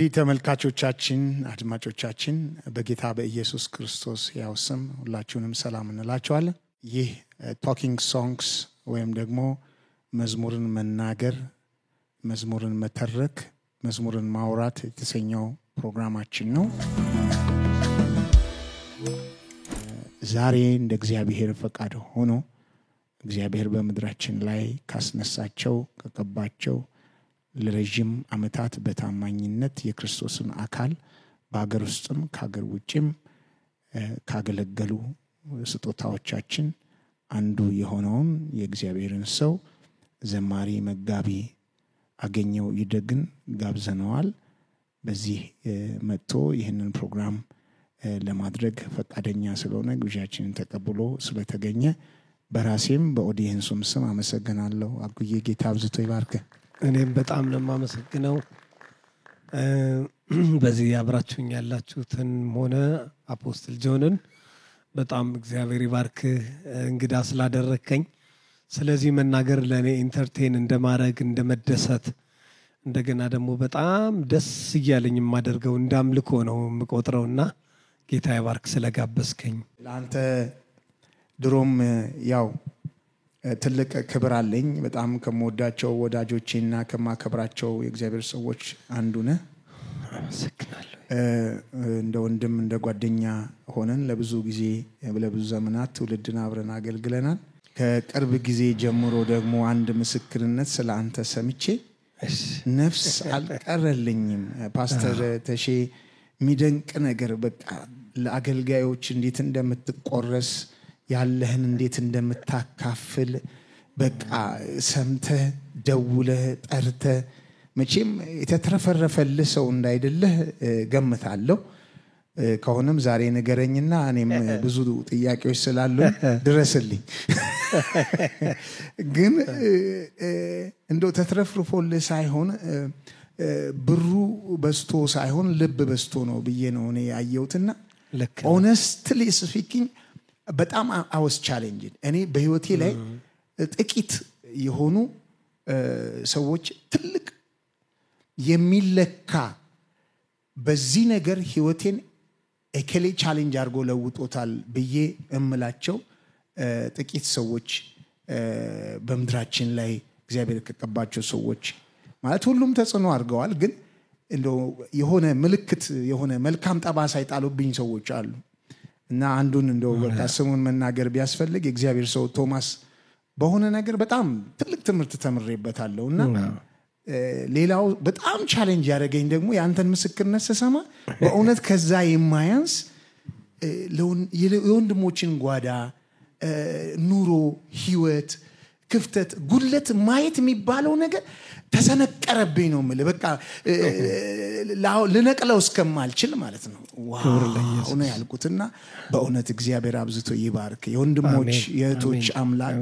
እንግዲህ ተመልካቾቻችን አድማጮቻችን በጌታ በኢየሱስ ክርስቶስ ያው ስም ሁላችሁንም ሰላም እንላችኋለን። ይህ ቶኪንግ ሶንግስ ወይም ደግሞ መዝሙርን መናገር፣ መዝሙርን መተረክ፣ መዝሙርን ማውራት የተሰኘው ፕሮግራማችን ነው። ዛሬ እንደ እግዚአብሔር ፈቃድ ሆኖ እግዚአብሔር በመድራችን ላይ ካስነሳቸው ከቀባቸው ለረጅም ዓመታት በታማኝነት የክርስቶስን አካል በአገር ውስጥም ከአገር ውጭም ካገለገሉ ስጦታዎቻችን አንዱ የሆነውን የእግዚአብሔርን ሰው ዘማሪ መጋቢ አገኘው ይደግን ጋብዘነዋል። በዚህ መጥቶ ይህንን ፕሮግራም ለማድረግ ፈቃደኛ ስለሆነ ግብዣችንን ተቀብሎ ስለተገኘ በራሴም በኦዲየንሱም ስም አመሰግናለሁ። አጉዬ ጌታ አብዝቶ ይባርክ። እኔም በጣም ነው የማመሰግነው። በዚህ አብራችሁኝ ያላችሁትን ሆነ አፖስትል ጆንን በጣም እግዚአብሔር ይባርክ እንግዳ ስላደረከኝ። ስለዚህ መናገር ለኔ ኢንተርቴን እንደማድረግ እንደመደሰት እንደገና ደግሞ በጣም ደስ እያለኝ የማደርገው እንዳምልኮ ነው የምቆጥረውና ጌታ ይባርክ ስለጋበዝከኝ። ለአንተ ድሮም ያው ትልቅ ክብር አለኝ። በጣም ከመወዳቸው ወዳጆቼና ከማከብራቸው የእግዚአብሔር ሰዎች አንዱ ነህ። አመሰግናለሁ። እንደ ወንድም እንደ ጓደኛ ሆነን ለብዙ ጊዜ ለብዙ ዘመናት ትውልድን አብረን አገልግለናል። ከቅርብ ጊዜ ጀምሮ ደግሞ አንድ ምስክርነት ስለ አንተ ሰምቼ ነፍስ አልቀረልኝም። ፓስተር ተሼ የሚደንቅ ነገር በቃ ለአገልጋዮች እንዴት እንደምትቆረስ ያለህን እንዴት እንደምታካፍል በቃ ሰምተህ ደውለህ ጠርተህ መቼም የተትረፈረፈልህ ሰው እንዳይደለህ ገምታለሁ። ከሆነም ዛሬ ንገረኝና እኔም ብዙ ጥያቄዎች ስላሉ ድረስልኝ። ግን እንደው ተትረፍርፎልህ ሳይሆን ብሩ በስቶ ሳይሆን ልብ በስቶ ነው ብዬ ነው እኔ ያየሁትና ሆነስትሊ ስፒኪንግ በጣም አወስ ቻሌንጅ። እኔ በህይወቴ ላይ ጥቂት የሆኑ ሰዎች ትልቅ የሚለካ በዚህ ነገር ህይወቴን እከሌ ቻሌንጅ አድርጎ ለውጦታል ብዬ እምላቸው ጥቂት ሰዎች በመድራችን ላይ እግዚአብሔር ከቀባቸው ሰዎች ማለት ሁሉም ተጽዕኖ አድርገዋል። ግን እንደው የሆነ ምልክት የሆነ መልካም ጠባሳ ይጣሉብኝ ሰዎች አሉ። እና አንዱን እንደው በቃ ስሙን መናገር ቢያስፈልግ የእግዚአብሔር ሰው ቶማስ በሆነ ነገር በጣም ትልቅ ትምህርት ተምሬበታለሁና ሌላው በጣም ቻሌንጅ ያደረገኝ ደግሞ ያንተን ምስክርነት ስሰማ በእውነት ከዛ የማያንስ የወንድሞችን ጓዳ ኑሮ ህይወት ክፍተት ጉድለት ማየት የሚባለው ነገር ተሰነቀረብኝ ነው የምልህ። በቃ ልነቅለው እስከማልችል ማለት ነው። ዋው ነው ያልኩትና በእውነት እግዚአብሔር አብዝቶ ይባርክ። የወንድሞች የእህቶች አምላክ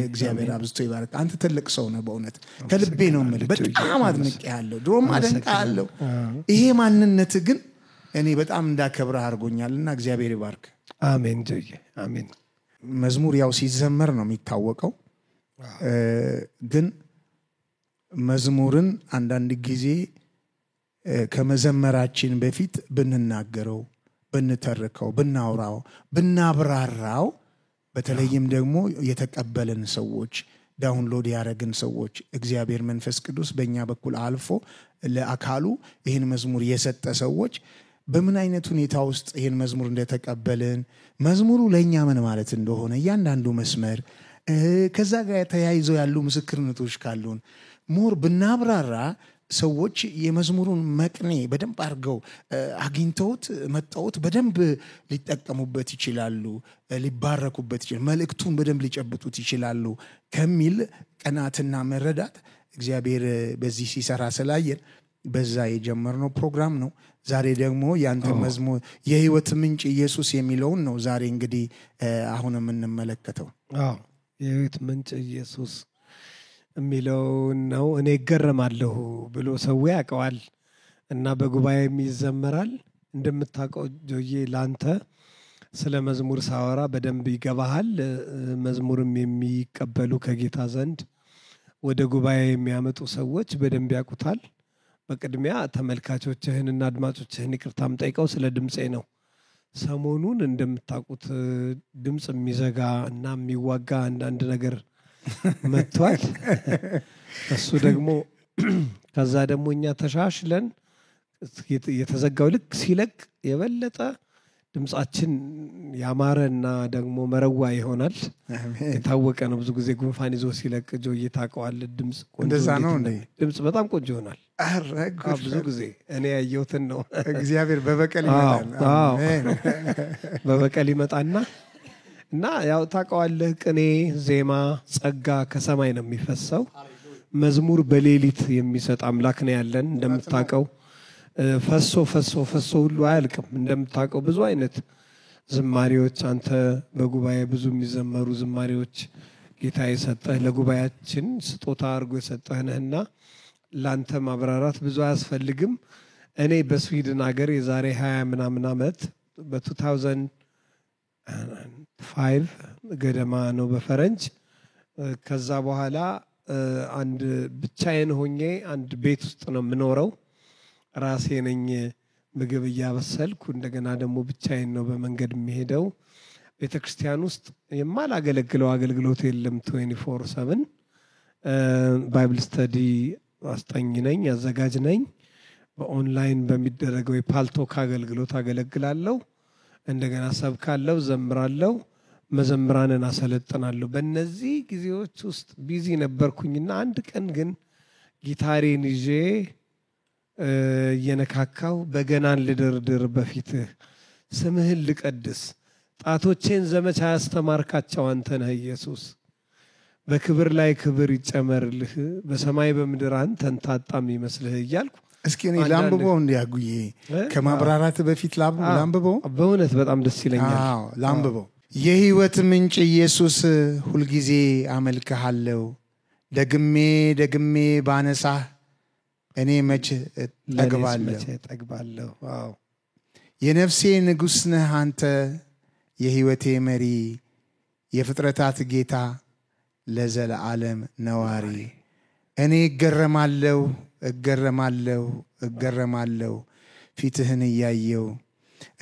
እግዚአብሔር አብዝቶ ይባርክ። አንተ ትልቅ ሰው ነህ በእውነት ከልቤ ነው የምልህ። በጣም አድንቄሃለሁ፣ ድሮም አደንቅሃለሁ። ይሄ ማንነት ግን እኔ በጣም እንዳከብርህ አድርጎኛልና እግዚአብሔር ይባርክ። አሜን ጆዬ አሜን። መዝሙር ያው ሲዘመር ነው የሚታወቀው። ግን መዝሙርን አንዳንድ ጊዜ ከመዘመራችን በፊት ብንናገረው፣ ብንተርከው፣ ብናውራው፣ ብናብራራው በተለይም ደግሞ የተቀበልን ሰዎች ዳውንሎድ ያደረግን ሰዎች እግዚአብሔር መንፈስ ቅዱስ በእኛ በኩል አልፎ ለአካሉ ይህን መዝሙር የሰጠ ሰዎች በምን አይነት ሁኔታ ውስጥ ይህን መዝሙር እንደተቀበልን መዝሙሩ ለእኛ ምን ማለት እንደሆነ እያንዳንዱ መስመር ከዛ ጋር ተያይዘው ያሉ ምስክርነቶች ካሉን ሞር ብናብራራ ሰዎች የመዝሙሩን መቅኔ በደንብ አድርገው አግኝተውት መጣውት በደንብ ሊጠቀሙበት ይችላሉ፣ ሊባረኩበት ይችላሉ፣ መልእክቱን በደንብ ሊጨብጡት ይችላሉ ከሚል ቀናትና መረዳት እግዚአብሔር በዚህ ሲሰራ ስላየን በዛ የጀመርነው ፕሮግራም ነው። ዛሬ ደግሞ ያንተ መዝሙር የህይወት ምንጭ ኢየሱስ የሚለውን ነው ዛሬ እንግዲህ አሁን የምንመለከተው። የህይወት ምንጭ ኢየሱስ የሚለው ነው። እኔ እገረማለሁ ብሎ ሰው ያውቀዋል እና በጉባኤም ይዘመራል። እንደምታውቀው ጆዬ ላንተ ስለ መዝሙር ሳወራ በደንብ ይገባሃል። መዝሙርም የሚቀበሉ ከጌታ ዘንድ ወደ ጉባኤ የሚያመጡ ሰዎች በደንብ ያውቁታል። በቅድሚያ ተመልካቾችህንና አድማጮችህን ይቅርታም ጠይቀው ስለ ድምጼ ነው። ሰሞኑን እንደምታውቁት ድምጽ የሚዘጋ እና የሚዋጋ አንዳንድ ነገር መጥቷል። እሱ ደግሞ ከዛ ደግሞ እኛ ተሻሽለን የተዘጋው ልክ ሲለቅ የበለጠ ድምጻችን ያማረና ደግሞ መረዋ ይሆናል። የታወቀ ነው። ብዙ ጊዜ ጉንፋን ይዞ ሲለቅ ጆዬ ታውቀዋል። ድምጽ እንደዛ ነው እንዴ? ድምጽ በጣም ቆንጆ ይሆናል። ብዙ ጊዜ እኔ ያየሁትን ነው። እግዚአብሔር በበቀል ይመጣል። አሜን። በበቀል ይመጣና እና ያው ታውቀዋለህ፣ ቅኔ፣ ዜማ፣ ጸጋ ከሰማይ ነው የሚፈሰው። መዝሙር በሌሊት የሚሰጥ አምላክ ነው ያለን እንደምታውቀው። ፈሶ ፈሶ ፈሶ ሁሉ አያልቅም። እንደምታውቀው ብዙ አይነት ዝማሬዎች አንተ በጉባኤ ብዙ የሚዘመሩ ዝማሬዎች ጌታ የሰጠህ ለጉባኤያችን ስጦታ አድርጎ የሰጠህ ነህና ላንተ ማብራራት ብዙ አያስፈልግም። እኔ በስዊድን ሀገር የዛሬ 20 ምናምን ዓመት በ2005 ገደማ ነው በፈረንጅ። ከዛ በኋላ አንድ ብቻዬን ሆኜ አንድ ቤት ውስጥ ነው የምኖረው። ራሴ ነኝ ምግብ እያበሰልኩ እንደገና ደግሞ ብቻዬን ነው በመንገድ የሚሄደው። ቤተክርስቲያን ውስጥ የማላገለግለው አገልግሎት የለም። 24/7 ባይብል ስተዲ አስጠኝ ነኝ፣ አዘጋጅ ነኝ። በኦንላይን በሚደረገው የፓልቶክ አገልግሎት አገለግላለሁ። እንደገና ሰብካለሁ፣ ዘምራለሁ፣ መዘምራንን አሰለጥናለሁ። በእነዚህ ጊዜዎች ውስጥ ቢዚ ነበርኩኝና አንድ ቀን ግን ጊታሬን ይዤ እየነካካው በገናን ልደርድር በፊትህ ስምህን ልቀድስ ጣቶቼን ዘመቻ ያስተማርካቸው አንተ ነህ ኢየሱስ። በክብር ላይ ክብር ይጨመርልህ በሰማይ በምድር አንተን ታጣም ይመስልህ እያልኩ እስኪ እኔ ላምብበው እንዲያጉዬ ከማብራራት በፊት ላምብበው። በእውነት በጣም ደስ ይለኛል። አዎ ላምብበው። የህይወት ምንጭ ኢየሱስ ሁልጊዜ አመልክሃለሁ፣ ደግሜ ደግሜ ባነሳህ እኔ መቼ ጠግባለሁ። ዋው የነፍሴ ንጉሥ ነህ አንተ፣ የህይወቴ መሪ፣ የፍጥረታት ጌታ፣ ለዘለዓለም ነዋሪ። እኔ እገረማለሁ እገረማለሁ እገረማለሁ ፊትህን እያየው።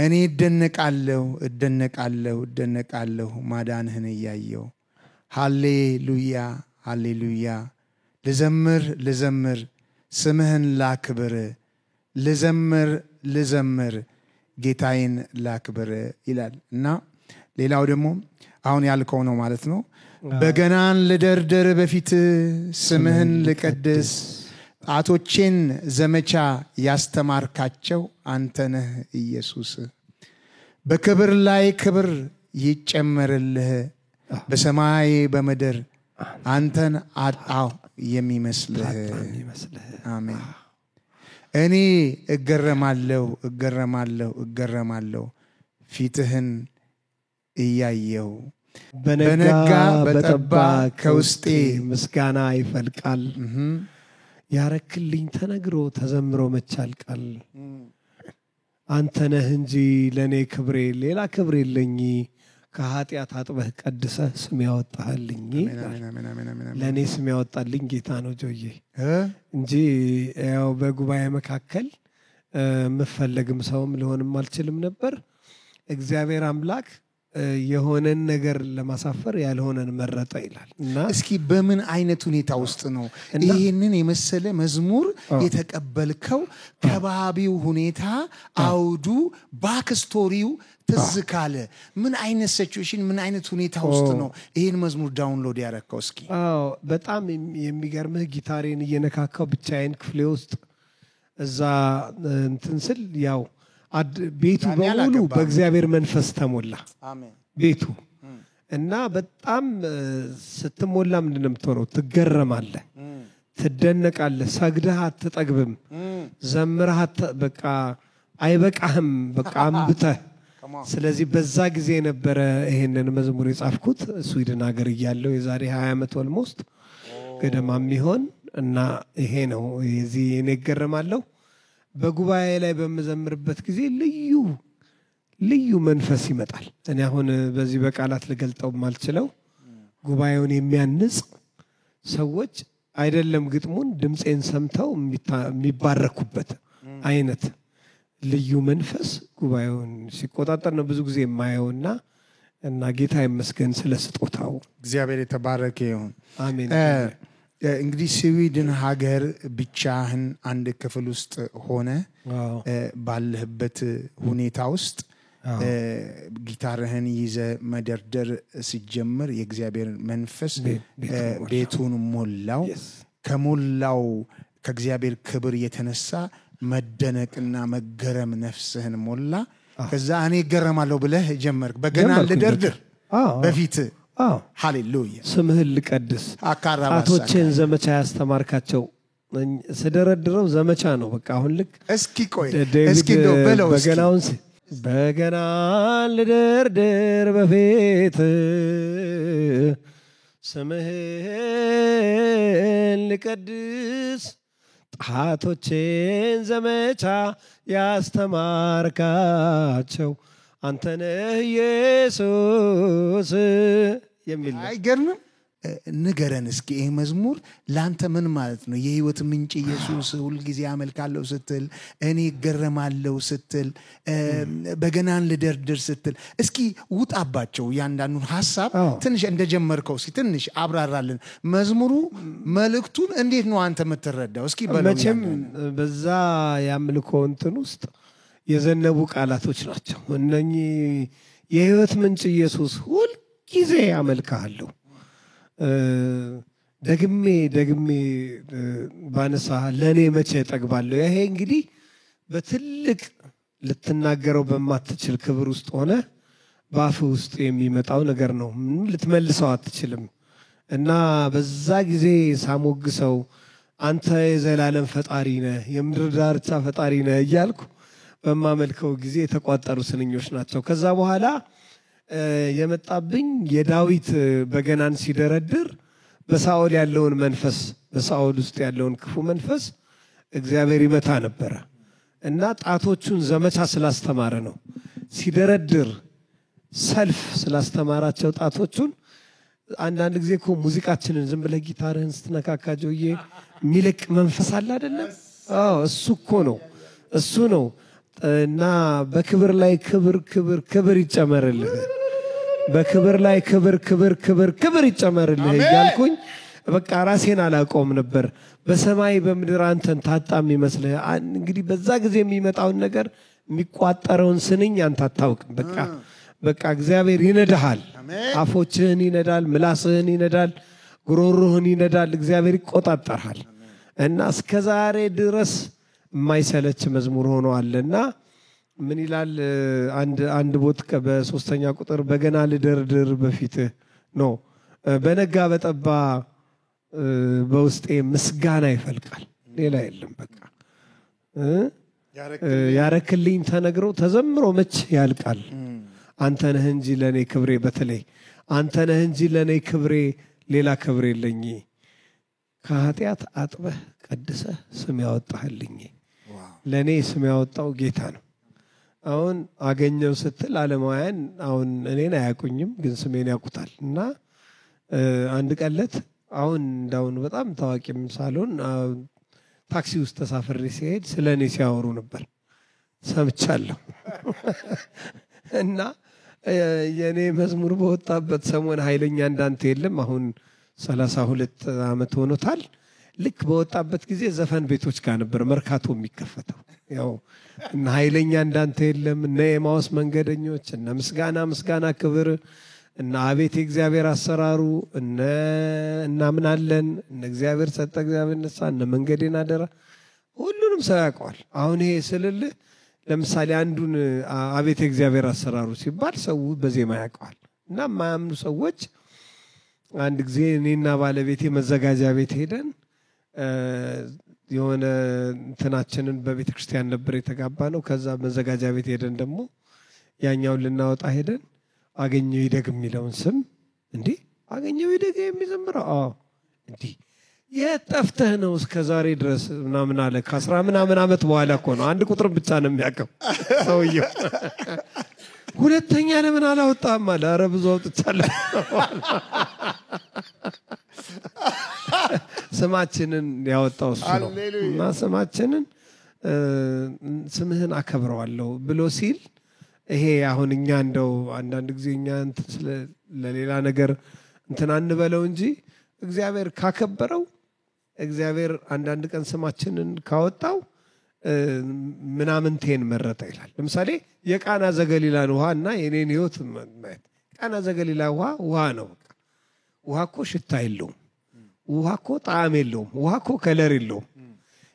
እኔ እደነቃለሁ እደነቃለሁ እደነቃለሁ ማዳንህን እያየው። ሃሌሉያ ሃሌሉያ። ልዘምር ልዘምር ስምህን ላክብር፣ ልዘምር ልዘምር ጌታዬን ላክብር ይላል እና ሌላው ደግሞ አሁን ያልከው ነው ማለት ነው። በገናን ልደርደር በፊት ስምህን ልቀድስ፣ ጣቶቼን ዘመቻ ያስተማርካቸው አንተ ነህ ኢየሱስ። በክብር ላይ ክብር ይጨመርልህ በሰማይ በምድር አንተን አጣው የሚመስልህ። አሜን። እኔ እገረማለሁ እገረማለሁ እገረማለሁ ፊትህን እያየው። በነጋ በጠባ ከውስጤ ምስጋና ይፈልቃል። ያረክልኝ ተነግሮ ተዘምሮ መቻልቃል። አንተ ነህ እንጂ ለኔ ክብሬ ሌላ ክብር የለኝ። ከኃጢአት አጥበህ ቀድሰህ ስም ያወጣህልኝ። ለኔ ስም ያወጣልኝ ጌታ ነው ጆዬ እንጂ ያው በጉባኤ መካከል መፈለግም ሰውም ልሆንም አልችልም ነበር። እግዚአብሔር አምላክ የሆነን ነገር ለማሳፈር ያልሆነን መረጠ ይላል እና እስኪ በምን አይነት ሁኔታ ውስጥ ነው ይሄንን የመሰለ መዝሙር የተቀበልከው? ከባቢው ሁኔታ አውዱ ባክ ስቶሪው ትዝ ካለ ምን አይነት ሲቹዌሽን ምን አይነት ሁኔታ ውስጥ ነው ይሄን መዝሙር ዳውንሎድ ያረከው? እስኪ በጣም የሚገርምህ ጊታሬን እየነካካው ብቻዬን ክፍሌ ውስጥ እዛ እንትን ስል ያው ቤቱ በሙሉ በእግዚአብሔር መንፈስ ተሞላ። አሜን። ቤቱ እና በጣም ስትሞላ ምንድነው የምትሆነው? ትገረማለህ፣ ትደነቃለህ፣ ሰግደህ አትጠግብም፣ ዘምረህ በቃ አይበቃህም፣ በቃ አንብተህ። ስለዚህ በዛ ጊዜ ነበረ ይሄንን መዝሙር የጻፍኩት ስዊድን ሀገር እያለሁ የዛሬ 20 ዓመት ኦልሞስት ገደማ የሚሆን እና ይሄ ነው የዚህ እኔ እገረማለሁ። በጉባኤ ላይ በመዘምርበት ጊዜ ልዩ መንፈስ ይመጣል። እኔ አሁን በዚህ በቃላት ልገልጠው ማልችለው ጉባኤውን የሚያንጽ ሰዎች አይደለም ግጥሙን ድምጼን ሰምተው የሚባረኩበት አይነት ልዩ መንፈስ ጉባኤውን ሲቆጣጠር ነው ብዙ ጊዜ የማየውና እና ጌታ ይመስገን ስለ ስጦታው እግዚአብሔር የተባረከ ይሁን። አሜን። እንግዲህ ስዊድን ሀገር ብቻህን አንድ ክፍል ውስጥ ሆነ ባለህበት ሁኔታ ውስጥ ጊታርህን ይዘ መደርደር ሲጀምር የእግዚአብሔር መንፈስ ቤቱን ሞላው። ከሞላው ከእግዚአብሔር ክብር የተነሳ መደነቅና መገረም ነፍስህን ሞላ። ከዛ እኔ እገረማለሁ ብለህ ጀመርክ። በገና ልደርድር በፊት ሃሌሉያ ስምህን ልቀድስ ጣቶቼን ዘመቻ ያስተማርካቸው ስደረድረው ዘመቻ ነው። በቃ አሁን ልክ እስኪ ቆይ እስኪ በለው በገናውን በገና ልደርድር በፊት ስምህን ልቀድስ ጣቶቼን ዘመቻ ያስተማርካቸው አንተ ነህ ኢየሱስ የሚል አይገርምም? ንገረን እስኪ ይሄ መዝሙር ላንተ ምን ማለት ነው? የህይወት ምንጭ ኢየሱስ ሁሉ ጊዜ አመልካለሁ ስትል፣ እኔ እገረማለሁ ስትል፣ በገናን ልደርድር ስትል እስኪ ውጣባቸው ያንዳንዱን ሐሳብ ትንሽ እንደጀመርከው እስኪ ትንሽ አብራራልን። መዝሙሩ መልእክቱን እንዴት ነው አንተ የምትረዳው? እስኪ በለው። መቼም በዛ ያምልኮ እንትን ውስጥ የዘነቡ ቃላቶች ናቸው እነኚህ። የህይወት ምንጭ ኢየሱስ ሁሉ ጊዜ አመልካለሁ ደግሜ ባነሳ ለኔ መቼ ጠግባለሁ። ይሄ እንግዲህ በትልቅ ልትናገረው በማትችል ክብር ውስጥ ሆነ ባፍ ውስጥ የሚመጣው ነገር ነው። ልትመልሰው አትችልም። እና በዛ ጊዜ ሳሞግሰው አንተ የዘላለም ፈጣሪ ነህ፣ የምድር ዳርቻ ፈጣሪ ነህ እያልኩ በማመልከው ጊዜ የተቋጠሩ ስንኞች ናቸው። ከዛ በኋላ የመጣብኝ የዳዊት በገናን ሲደረድር በሳኦል ያለውን መንፈስ በሳኦል ውስጥ ያለውን ክፉ መንፈስ እግዚአብሔር ይመታ ነበረ እና ጣቶቹን ዘመቻ ስላስተማረ ነው። ሲደረድር ሰልፍ ስላስተማራቸው ጣቶቹን አንዳንድ ጊዜ እኮ ሙዚቃችንን ዝም ብለህ ጊታርህን ስትነካካ ጆዬ የሚለቅ መንፈስ አለ አይደለም? እሱ እኮ ነው እሱ ነው። እና በክብር ላይ ክብር ክብር ክብር ይጨመርልህ፣ በክብር ላይ ክብር ክብር ክብር ክብር ይጨመርልህ እያልኩኝ በቃ ራሴን አላቆም ነበር። በሰማይ በምድር አንተን ታጣም ይመስልህ። እንግዲህ በዛ ጊዜ የሚመጣውን ነገር የሚቋጠረውን ስንኝ አንተ አታውቅም። በቃ እግዚአብሔር ይነዳሃል፣ አፎችህን ይነዳል፣ ምላስህን ይነዳል፣ ጉሮሮህን ይነዳል። እግዚአብሔር ይቆጣጠርሃል እና እስከዛሬ ድረስ የማይሰለች መዝሙር ሆኖ አለና ምን ይላል አንድ ቦት በ3ኛ ቁጥር በገና ልደርድር በፊትህ ነው በነጋ በጠባ በውስጤ ምስጋና ይፈልቃል፣ ሌላ የለም። በቃ ያረክልኝ ተነግሮ ተዘምሮ መች ያልቃል። አንተ ነህ እንጂ ለኔ ክብሬ፣ በተለይ አንተ ነህ እንጂ ለኔ ክብሬ፣ ሌላ ክብሬ የለኝ። ከኃጢአት አጥበህ ቀድሰህ ስም ያወጣህልኝ። ለኔ ስም ያወጣው ጌታ ነው። አሁን አገኘው ስትል ዓለማውያን አሁን እኔን አያውቁኝም፣ ግን ስሜን ያውቁታል። እና አንድ ቀለት አሁን እንዳሁን በጣም ታዋቂም ሳልሆን ታክሲ ውስጥ ተሳፍሬ ሲሄድ ስለ እኔ ሲያወሩ ነበር ሰምቻለሁ። እና የኔ መዝሙር በወጣበት ሰሞን ኃይለኛ እንዳንተ የለም አሁን 32 ዓመት ሆኖታል። ልክ በወጣበት ጊዜ ዘፈን ቤቶች ጋር ነበር መርካቶ የሚከፈተው። ያው እና ኃይለኛ እንዳንተ የለም እና ኤማውስ መንገደኞች እና ምስጋና ክብር እና አቤት የእግዚአብሔር አሰራሩ እና ምን አለን እና እግዚአብሔር ሰጠ እግዚአብሔር ነሳ እና መንገዴን አደራ ሁሉንም ሰው ያውቀዋል። አሁን ይሄ ስልልህ ለምሳሌ አንዱን አቤት የእግዚአብሔር አሰራሩ ሲባል ሰው በዜማ ያውቀዋል። እና የማያምኑ ሰዎች አንድ ጊዜ እኔና ባለቤቴ መዘጋጃ ቤት ሄደን የሆነ እንትናችንን በቤተ ክርስቲያን ነበር የተጋባ ነው። ከዛ መዘጋጃ ቤት ሄደን ደግሞ ያኛውን ልናወጣ ሄደን አገኘው ይደግ የሚለውን ስም እንዴ አገኘው ይደግ የሚዘምረው እንዴ የጠፍተህ ነው እስከ ዛሬ ድረስ ምናምን አለ። ከ10 ምናምን ዓመት በኋላ እኮ ነው። አንድ ቁጥር ብቻ ነው የሚያውቀው ሰውየው። ሁለተኛ ለምን አላወጣም አለ። ኧረ ብዙ አውጥቻለሁ። ስማችንን ያወጣው እሱ ነው እና ስማችንን ስምህን አከብረዋለሁ ብሎ ሲል ይሄ አሁን እኛ እንደው አንዳንድ ጊዜ እኛ ለሌላ ነገር እንትን አንበለው እንጂ እግዚአብሔር ካከበረው እግዚአብሔር አንዳንድ ቀን ስማችንን ካወጣው ምናምንቴን መረጠ ይላል። ለምሳሌ የቃና ዘገሊላን ውሃና የኔን ህይወት ማየት። ቃና ዘገሊላ ውሃ ነው። ውሃ እኮ ሽታ የለውም። ውሃ እኮ ጣዕም የለውም። ውሃ እኮ ከለር የለውም።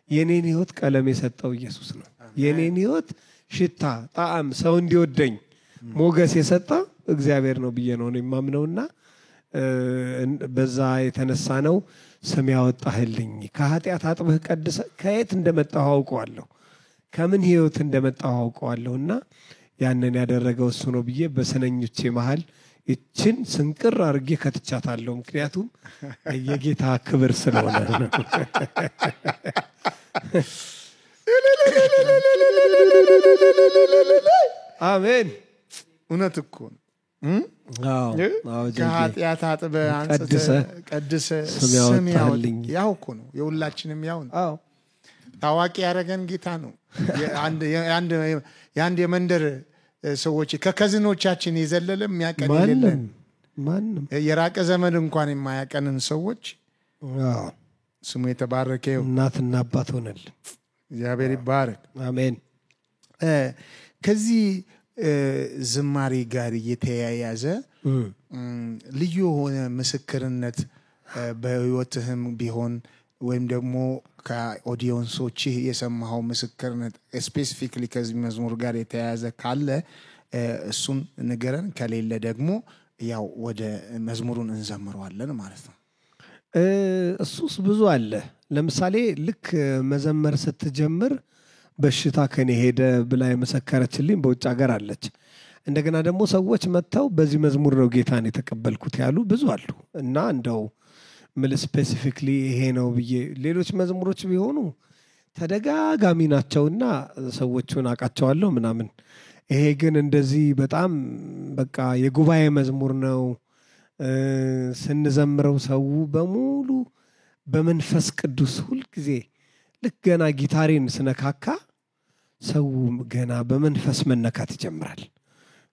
የኔን ህይወት ቀለም የሰጠው ኢየሱስ ነው። የኔን ህይወት ሽታ፣ ጣዕም፣ ሰው እንዲወደኝ ሞገስ የሰጠው እግዚአብሔር ነው ብዬ ነው የማምነውና በዛ የተነሳ ነው ስም ያወጣህልኝ። ከኃጢአት አጥበህ ቀድሰህ ከየት እንደመጣሁ አውቀዋለሁ፣ ከምን ህይወት እንደመጣሁ አውቀዋለሁና ያንን ያደረገው እሱ ነው ብዬ በሰነኞቼ መሃል እችን ስንቅር አድርጌ ከትቻታለሁ። ምክንያቱም የጌታ ክብር ስለሆነ ነው። አሜን። እውነት እኮ ከኃጢአት አጥበህ ቀድሰህ ስም ያወጣህልኝ። ያው እኮ ነው፣ የሁላችንም ያው ነው። ታዋቂ ያደረገን ጌታ ነው። የአንድ የመንደር ሰዎች ከከዝኖቻችን የዘለለ የሚያቀን የለም። ማንም የራቀ ዘመድ እንኳን የማያቀንን ሰዎች ስሙ የተባረከ ይሁን። እናትና አባት ሆነልን። እግዚአብሔር ይባረክ። አሜን። ከዚህ ዝማሬ ጋር እየተያያዘ ልዩ የሆነ ምስክርነት በህይወትህም ቢሆን ወይም ደግሞ ከኦዲየንሶች የሰማኸው ምስክርነት ስፔሲፊክሊ ከዚህ መዝሙር ጋር የተያያዘ ካለ እሱን ንገረን። ከሌለ ደግሞ ያው ወደ መዝሙሩን እንዘምረዋለን ማለት ነው። እሱስ ብዙ አለ። ለምሳሌ ልክ መዘመር ስትጀምር በሽታ ከኔ ሄደ ብላ የመሰከረችልኝ በውጭ ሀገር አለች። እንደገና ደግሞ ሰዎች መጥተው በዚህ መዝሙር ነው ጌታን የተቀበልኩት ያሉ ብዙ አሉ። እና እንደው ምን ስፔሲፊክሊ ይሄ ነው ብዬ ሌሎች መዝሙሮች ቢሆኑ ተደጋጋሚ ናቸውና ሰዎቹን አውቃቸዋለሁ ምናምን። ይሄ ግን እንደዚህ በጣም በቃ የጉባኤ መዝሙር ነው። ስንዘምረው ሰው በሙሉ በመንፈስ ቅዱስ ሁል ጊዜ ልክ ገና ጊታሬን ስነካካ ሰው ገና በመንፈስ መነካት ይጀምራል።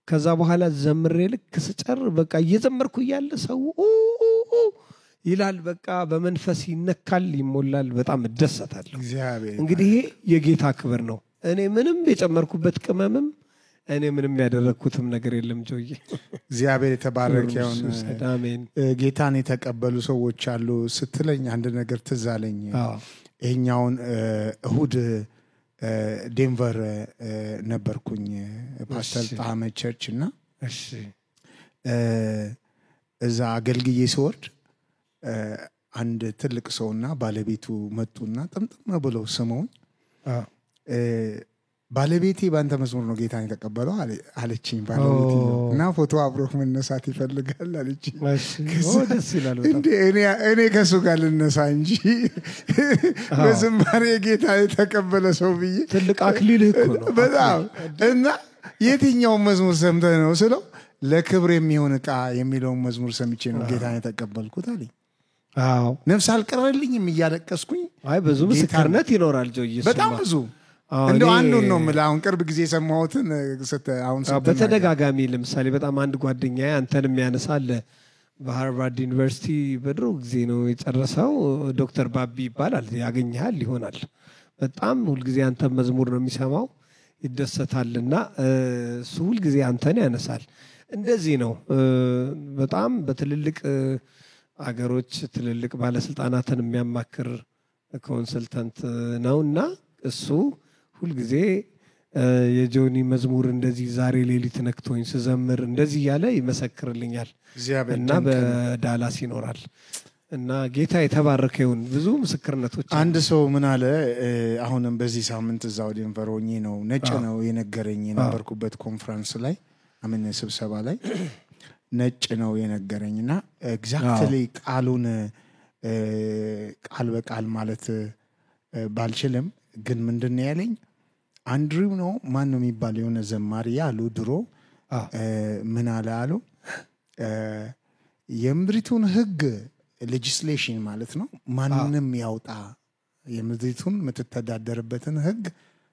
ከዛ በኋላ ዘምሬ ልክ ስጨር በቃ እየዘመርኩ እያለ ሰው ይላል። በቃ በመንፈስ ይነካል፣ ይሞላል። በጣም እደሰታለሁ። እንግዲህ ይሄ የጌታ ክብር ነው። እኔ ምንም የጨመርኩበት ቅመምም እኔ ምንም ያደረኩትም ነገር የለም። ጆዬ እግዚአብሔር የተባረከ ይሁን። አሜን። ጌታን የተቀበሉ ሰዎች አሉ ስትለኝ አንድ ነገር ትዝ አለኝ። ይሄኛውን እሁድ ዴንቨር ነበርኩኝ ፓስተር ጣመ ቸርች እና እሺ እዛ አገልግዬ ስወርድ አንድ ትልቅ ሰውና ባለቤቱ መጡና ጥምጥም ብለው ስመውኝ ባለቤቴ ባንተ መዝሙር ነው ጌታን የተቀበለው አለችኝ። ባለቤቴ እና ፎቶ አብሮ መነሳት ይፈልጋል አለችኝ። ደስ ይላል በጣም። እኔ ከሱ ጋር ልነሳ እንጂ በዝማሬ ጌታ የተቀበለ ሰው ብዬ ትልቅ አክሊልህ እኮ ነው በጣም። እና የትኛውን መዝሙር ሰምተህ ነው ስለው ለክብር የሚሆን ዕቃ የሚለውን መዝሙር ሰምቼ ነው ጌታን የተቀበልኩት አለኝ። አዎ ነፍስ አልቀረልኝም እያለቀስኩኝ። አይ ብዙ ምስክርነት ይኖራል ጆዬ፣ በጣም ብዙ። እንደው አንዱን ነው የምልህ። አሁን ቅርብ ጊዜ የሰማሁትን አሁን በተደጋጋሚ ለምሳሌ በጣም አንድ ጓደኛዬ አንተንም ያነሳል። በሃርቫርድ ዩኒቨርሲቲ በድሮ ጊዜ ነው የጨረሰው። ዶክተር ባቢ ይባላል። ያገኘሃል ይሆናል። በጣም ሁልጊዜ አንተን መዝሙር ነው የሚሰማው፣ ይደሰታልና እሱ ሁልጊዜ አንተን ያነሳል። እንደዚህ ነው በጣም በትልልቅ አገሮች ትልልቅ ባለስልጣናትን የሚያማክር ኮንሰልታንት ነውና እሱ ሁልጊዜ የጆኒ መዝሙር እንደዚህ ዛሬ ሌሊት ነክቶኝ ስዘምር እንደዚህ ያለ ይመሰክርልኛል እና በዳላስ ይኖራል እና ጌታ የተባረከ ይሁን። ብዙ ምስክርነቶች። አንድ ሰው ምን አለ፣ አሁንም በዚህ ሳምንት እዛው ዴንቨር ሆኜ ነው ነጭ ነው የነገረኝ። የነበርኩበት ኮንፈረንስ ላይ አምን ስብሰባ ላይ ነጭ ነው የነገረኝና ኤግዛክትሊ ቃሉን ቃል በቃል ማለት ባልችልም ግን ምንድነው ያለኝ፣ አንድሪው ነው ማን ነው የሚባል የሆነ ዘማሪ ያሉ ድሮ ምን አለ አሉ፣ የምድሪቱን ሕግ ሌጂስሌሽን ማለት ነው። ማንንም ያውጣ የምድሪቱን የምትተዳደርበትን ህግ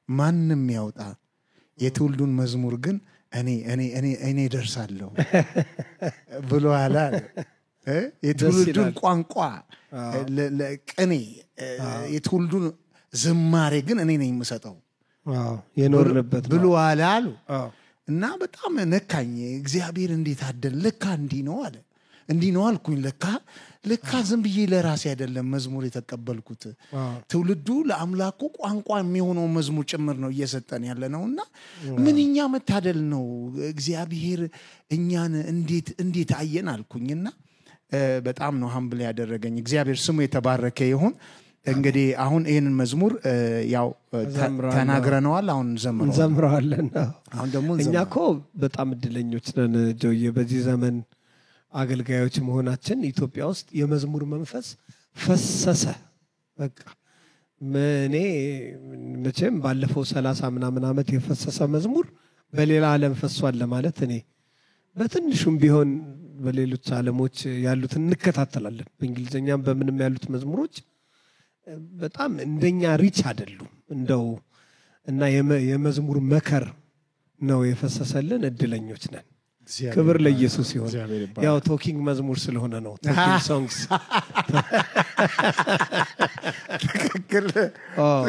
ማንንም ያውጣ፣ የትውልዱን መዝሙር ግን እኔ ደርሳለሁ ብሎ አለ። የትውልዱን ቋንቋ ለቅኔ የትውልዱን ዝማሬ ግን እኔ ነኝ የምሰጠው የኖርንበት ብሎ አሉ። እና በጣም ነካኝ። እግዚአብሔር እንዴት አደለ፣ ለካ እንዲህ ነው አለ። እንዲህ ነው አልኩኝ። ለካ ዝም ብዬ ለራሴ አይደለም መዝሙር የተቀበልኩት፣ ትውልዱ ለአምላኩ ቋንቋ የሚሆነው መዝሙር ጭምር ነው እየሰጠን ያለ ነውና ምንኛ መታደል ነው። እግዚአብሔር እኛን እንዴት አየን አልኩኝና በጣም ነው ሀምብል ያደረገኝ። እግዚአብሔር ስሙ የተባረከ ይሁን። እንግዲህ አሁን ይሄንን መዝሙር ያው ተናግረናል፣ አሁን እንዘምረዋለን። አሁን ደግሞ እኛኮ በጣም እድለኞች ነን ጆዬ፣ በዚህ ዘመን አገልጋዮች መሆናችን። ኢትዮጵያ ውስጥ የመዝሙር መንፈስ ፈሰሰ። በቃ እኔ መቼም ባለፈው 30 ምናምን ዓመት የፈሰሰ መዝሙር በሌላ ዓለም ፈሷል ለማለት እኔ በትንሹም ቢሆን በሌሎች ዓለሞች ያሉት እንከታተላለን። በእንግሊዝኛም በምንም ያሉት መዝሙሮች በጣም እንደኛ ሪች አይደሉም እንደው እና የመዝሙር መከር ነው የፈሰሰልን። እድለኞች ነን። ክብር ለኢየሱስ ይሁን። ያው ቶኪንግ መዝሙር ስለሆነ ነው ቶኪንግ ሶንግስ።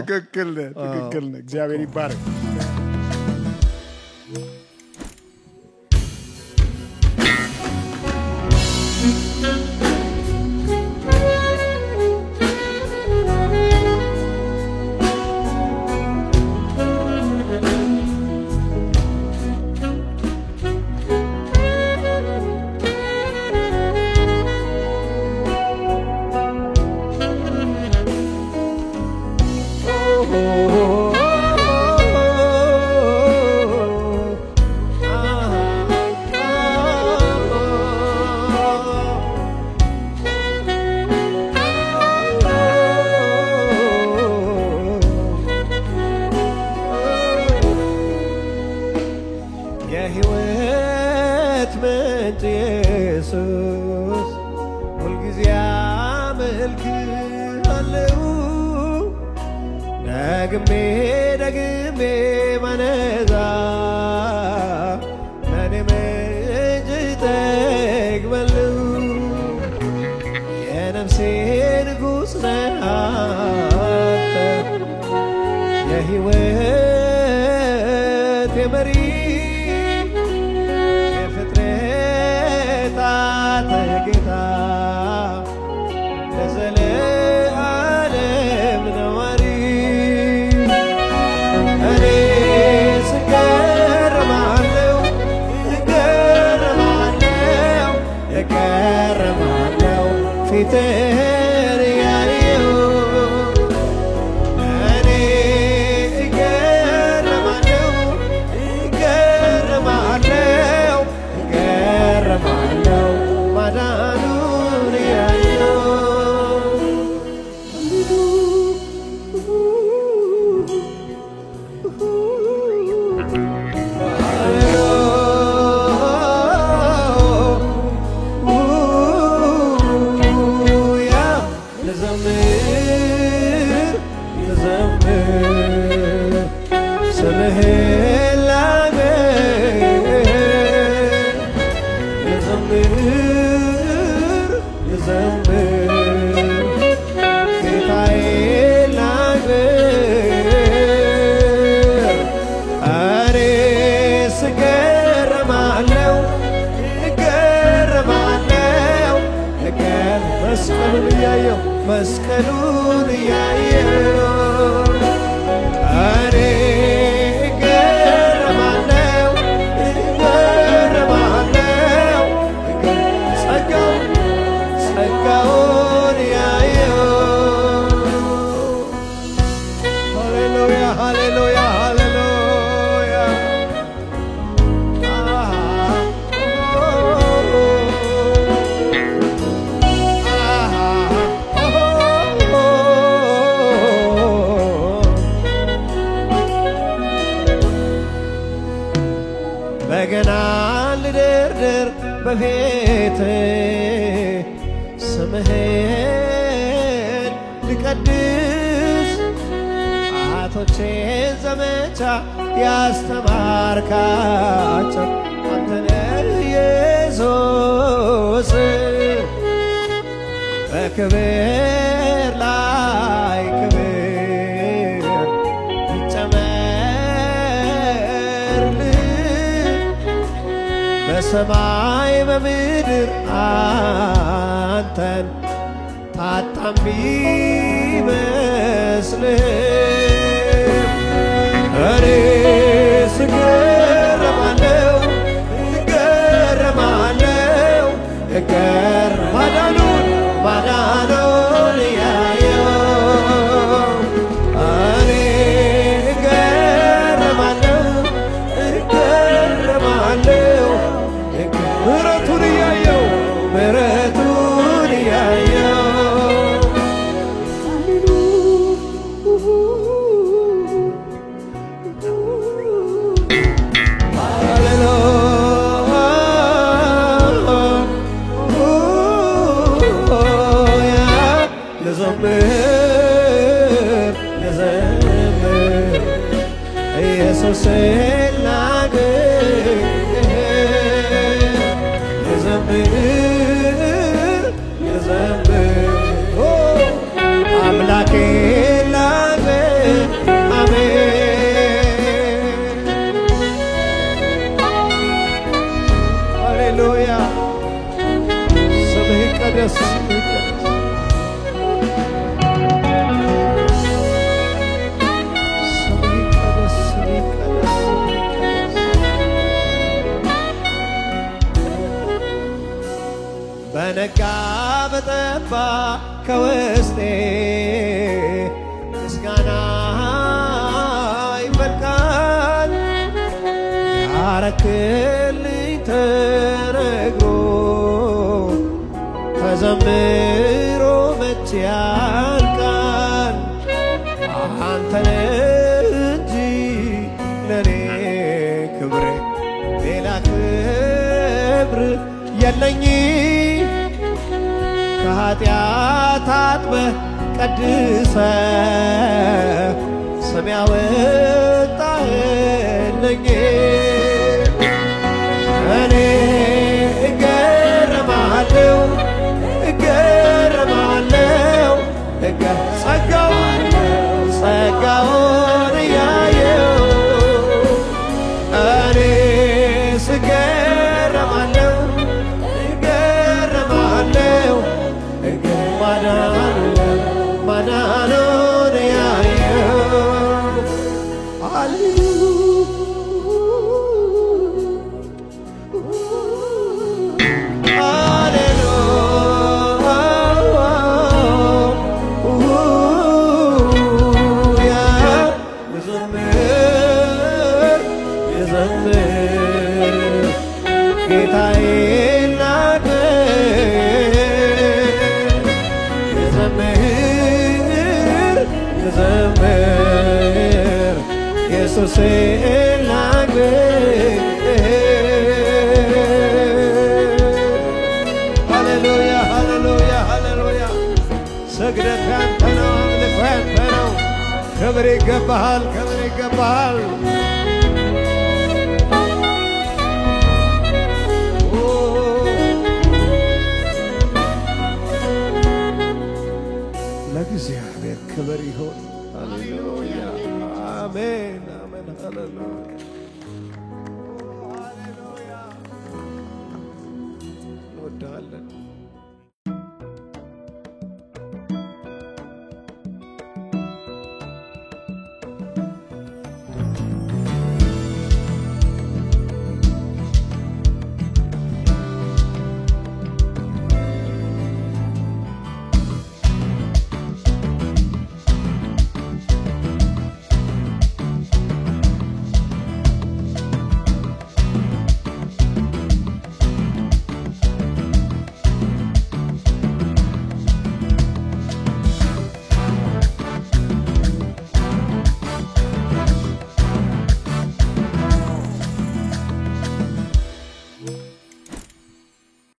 ትክክል። እግዚአብሔር ይባረክ። ደግሜ ማነዛ ለኔ መጅጠግበልው የነፍሴ ንጉሥ ነህ አንተ የሕይወት የመሪ የፍጥረታት ጌታ ለዘለዓለም ነዋሪ እኔ ስገረማለሁ እገረማለሁ ፊትህን ያየሁ እኔ እገረማለሁ ማዳኑን ያየሁ መስቀሉን ያየው እኔ እገረማለሁ ጸጋውን ያየው ሃሌሉያ ሃሌሉያ ሃሌሉያ በገና ልደርድር በፊት ስምህን ልቀድስ አያቶቼን ዘመቻ ያስተማርካቸው አንተ ነህ ኢየሱስ በክብር ላይ ክብር ይጨመርልህ በሰማይ በምድር አንተን ታጣም ቢመስልህ እኔ ስገረማለሁ እገረማለሁ ማዳኑን ያየው እኔ እገረማለሁ ምሕረቱን ያየው ልዘምር ኢየሱስን ልዘምር አምላኬን ላግር አሜን ሃሌሉያ ስምህ ይቀደስ በነጋ በጠባ ከውስጤ ምስጋና ይፈልቃል ያረክልኝ ተነግሮ ተዘምሮ መቼ ያልቃል አንተ ነህ እንጂ ለኔ ክብሬ ሌላ ክብር የለኝ ከኃጢአት አጥበህ ቀድሰህ ስም ያወጣህልኝ እኔ እገረማለሁ ጸጋውን እያየሁ እኔ ስገረማለሁ ማዳኑን ያየሁ ልዘምር ጌታዬን ልዘምር ኢየሱስን ላግር ሃሌሉያ ስግደት ያንተ ነው አምልኮ ያንተ ነው ክብር ይገባሃል